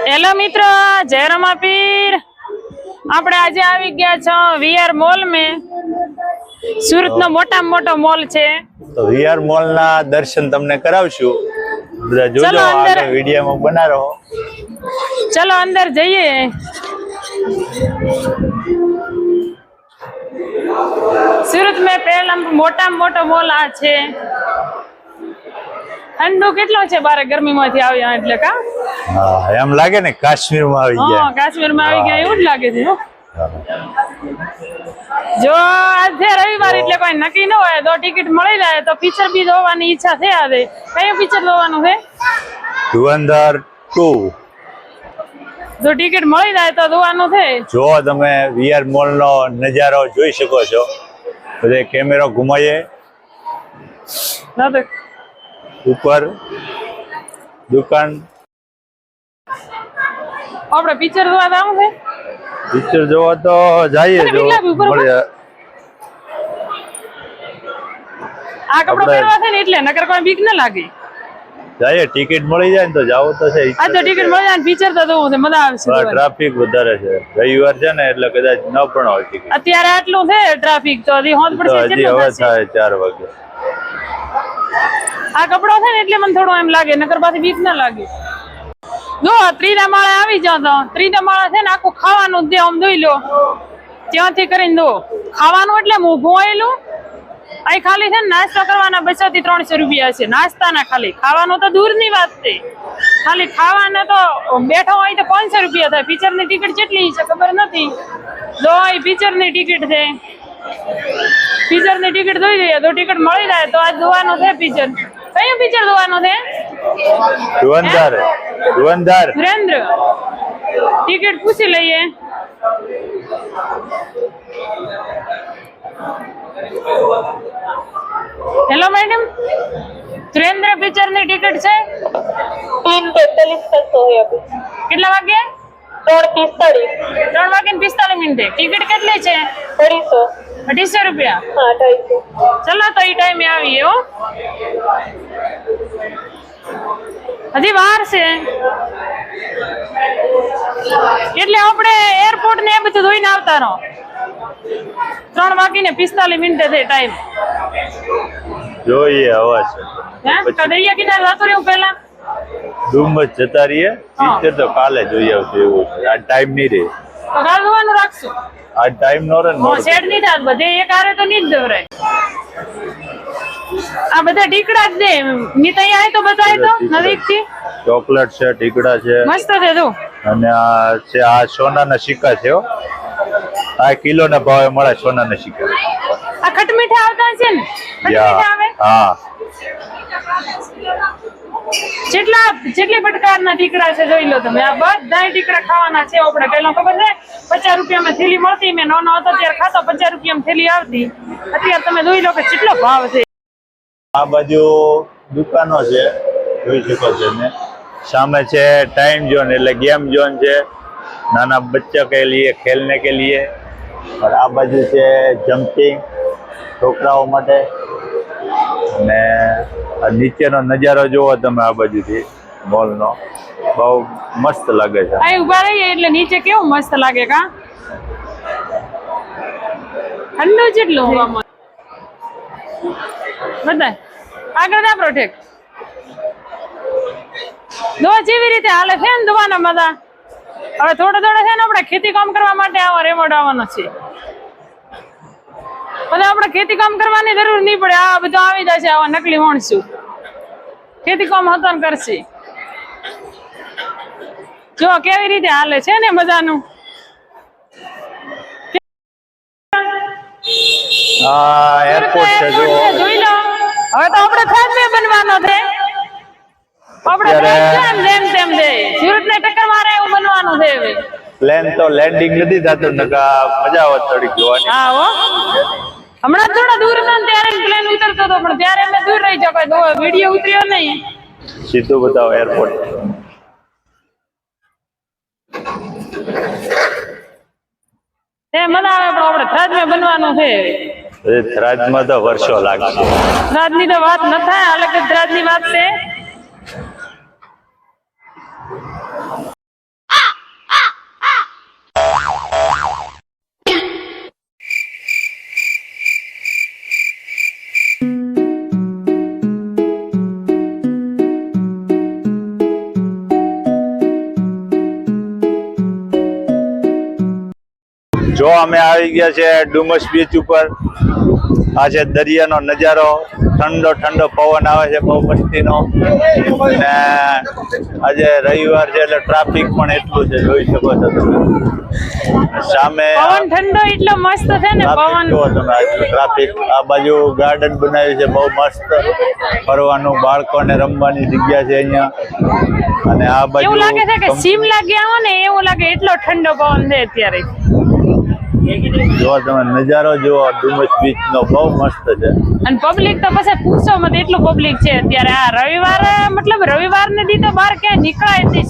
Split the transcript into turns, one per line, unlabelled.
Hello મિત્રો, જય રમાપીર। આપણે આજે આવી ગયા છો વીઆર મોલ में। સુરત નો મોટામાં મોટો મોલ છે,
તો વીઆર મોલ ના દર્શન તમને કરાવશું। બધા જોજો, આગળ વિડિયોમાં બના રહો।
ચલો અંદર જઈએ। સુરત में પહેલા મોટામાં મોટો મોલ આ છે। ઠંડુ કેટલો છે બારે ગરમીમાંથી આવ્યા એટલે કા?
હા, એમ લાગે ને કાશ્મીરમાં આવી ગયા।
હા, કાશ્મીરમાં આવી ગયા એવું જ લાગે છે। જો આજે રવિવાર એટલે કોઈ નક્કી ન હોય તો ટિકિટ મળી જાય તો પિક્ચર બી જોવાની ઈચ્છા થઈ આવે। કયું પિક્ચર જોવાનું છે?
ધુરંધર 2।
જો ટિકિટ મળી જાય તો જોવાનું છે।
જો તમે વીઆર મોલ નો નજારો જોઈ શકો છો। બધે કેમેરો ઘુમાઈએ ઉપર દુકાન।
આપણે પિક્ચર જોવા જવું છે?
પિક્ચર જોવા તો જઈએ। જો મળે
આ કપડો પહેરવા છે ને એટલે નકર કોઈ બીક ન લાગે।
જઈએ, ટિકિટ મળી જાય ને તો જાવ તો છે।
આ તો ટિકિટ મળી જાય ને પિક્ચર તો જોવું છે, મજા આવશે।
ટ્રાફિક વધારે છે, રવિવાર છે ને એટલે કદાચ ન પણ હોય ટિકિટ।
અત્યારે આટલું છે ટ્રાફિક તો હજી હોદ પડશે
હજી હવે થાય 4 વાગે।
આ કપડો છે ને એટલે મને થોડું એમ લાગે, નકર પાછી બીક ના લાગે। જો ત્રીજા માળે આવી જાવ તો ત્રીજા માળે છે ને આખું ખાવાનું જ આમ જોઈ લો, ત્યાંથી કરીને દો ખાવાનું એટલે ઊભું આવેલું। અહીં ખાલી છે ને નાસ્તો કરવાના 200 થી 300 રૂપિયા છે નાસ્તાના। ખાલી ખાવાનું તો દૂરની વાત છે, ખાલી ખાવાના તો બેઠો હોય તો 500 રૂપિયા થાય। પિક્ચર ની ટિકિટ કેટલી છે ખબર નથી। જો અહીં પિક્ચર ની ટિકિટ છે, પિક્ચર ની ટિકિટ જોઈ લઈએ તો ટિકિટ મળી જાય તો આજ જોવાનું છે પિક્ચર। કયું પિક્ચર જોવાનું છે?
ધુરંધર। ધુરંધર
સુરેન્દ્ર, ટિકિટ પૂછી લઈએ। હેલો મેડમ, સુરેન્દ્ર પિક્ચર ની ટિકિટ છે?
3:45
કેટલા વાગે?
3:45
3 વાગે 45 મિનિટે। ટિકિટ કેટલી છે? 250 રૂપિયા।
હા 250।
ચલો તો એ ટાઈમે આવીએ હો, હજી વાર છે। એટલે આપણે એરપોર્ટ ને એ બધું જોઈને આવતા રહો। 3:45 મિનિટે છે ટાઈમ।
જોઈએ હવા છે
દરિયા કિનારે જતો રહ્યું પેલા
ડુમ્બસ જતા રહીએ। પિક્ચર તો કાલે જોઈ આવશે એવું છે, આ ટાઈમ નહીં રહે।
તો કાલ જોવાનું રાખશું।
આ ટાઈમ નો રહે ને
સેટ નહીં થાય, બધે એક હારે તો નહીં જ દોરાય। આ બધા ટીકડા જ દે નીતા આવે તો બતાય તો નજીક થી।
ચોકલેટ છે, ટીકડા છે,
મસ્ત છે જો।
અને આ છે, આ સોનાના સિક્કા છે હો। આ કિલોના ભાવે મળે સોનાના સિક્કા।
આ ખટમીઠા આવતા છે ને? ખટમીઠા આવે?
હા।
જેટલી પ્રકારના ટીકડા છે જોઈ લો તમે। આ બધા ટીકડા ખાવાના છે આપણે। પેલા ખબર છે 50 રૂપિયામાં થેલી મળતી, મેં નાનો હતો ત્યારે ખાતો 50 રૂપિયામાં થેલી આવતી। અત્યારે તમે જોઈ લો કે કેટલો ભાવ છે।
આ બાજુ દુકાનો છે જોઈ શકો છો ને। સામે છે टाइम जोन એટલે गेम जोन છે, નાના બચ્ચા કે लिए खेलने के लिए। और આ બાજુ છે જમ્પિંગ છોકરાઓ માટે। અને આ નીચેનો નજારો જોવો તમે આ બાજુથી મોલનો, બહુ મસ્ત લાગે છે।
અહીં ઉભા રહીએ એટલે નીચે કેવું મસ્ત લાગે કા? ઠંડુ જેટલું હવામાન બધા આગળ ના પ્રોટેક્ટ દો જેવી રીતે હાલે છે ને દુવાના બધા। હવે થોડે થોડે છે ને આપણે ખેતી કામ કરવા માટે આવો રેમોડ આવવાનો છે। બધા આપણે ખેતી કામ કરવાની જરૂર નહીં પડે, આ બધું આવી જશે। આવા નકલી માણસો ખેતી કામ હતન કરશે। જો કેવી રીતે હાલે છે ને મજાનું।
આ એરપોર્ટ છે જો।
જોઈ લો, હવે તો આપણે ખાદ્ય બનવાનો છે। આપણે જેમ તેમ દે સુરત ને ટક્કર મારે એવું બનવાનું છે હવે।
પ્લેન તો લેન્ડિંગ નથી થતું, નકા મજા આવત થોડીક જોવાની।
હા હો, હમણાં થોડા દૂર હતા ને ત્યારે પ્લેન ઉતરતો હતો, પણ ત્યારે અમે દૂર રહી જાવ, કોઈ વિડીયો ઉતર્યો નહીં।
સીધું બતાવો એરપોર્ટ।
મજા આવે, પણ આપણે થરાદમાં બનવાનું છે।
થરાદમાં તો વર્ષો લાગશે।
થરાદની તો વાત ન થાય, અલગ જ થરાદની વાત છે।
જો અમે આવી ગયા છે ડુમસ બીચ ઉપર. આ છે દરિયાનો નજારો, ઠંડો ઠંડો પવન આવે છે બહુ મસ્તીનો. ને આજે રવિવાર છે એટલે ટ્રાફિક પણ એટલું છે, જોઈ શકો છો તમે. સામે
પવન ઠંડો એટલો મસ્ત છે ને પવન.
જુઓ તમે આજનું ટ્રાફિક. આ બાજુ ગાર્ડન બનાવ્યું છે બહુ મસ્ત, ફરવાનું, બાળકોને રમવાની જગ્યા છે અહીંયા. અને આ બાજુ
એવું લાગે છે કે શિમલા ગયા હો ને એવું લાગે, એટલો ઠંડો પવન છે અત્યારે.
જો તમે નજારો જુઓ ડુમસ બીચ નો, બહુ મસ્ત છે.
અને પબ્લિક તો પછી પૂછો મત એટલું પબ્લિક છે અત્યારે. આ રવિવારે મતલબ રવિવાર ને દી તો બહાર ક્યાંય નીકળાય જ નહીં.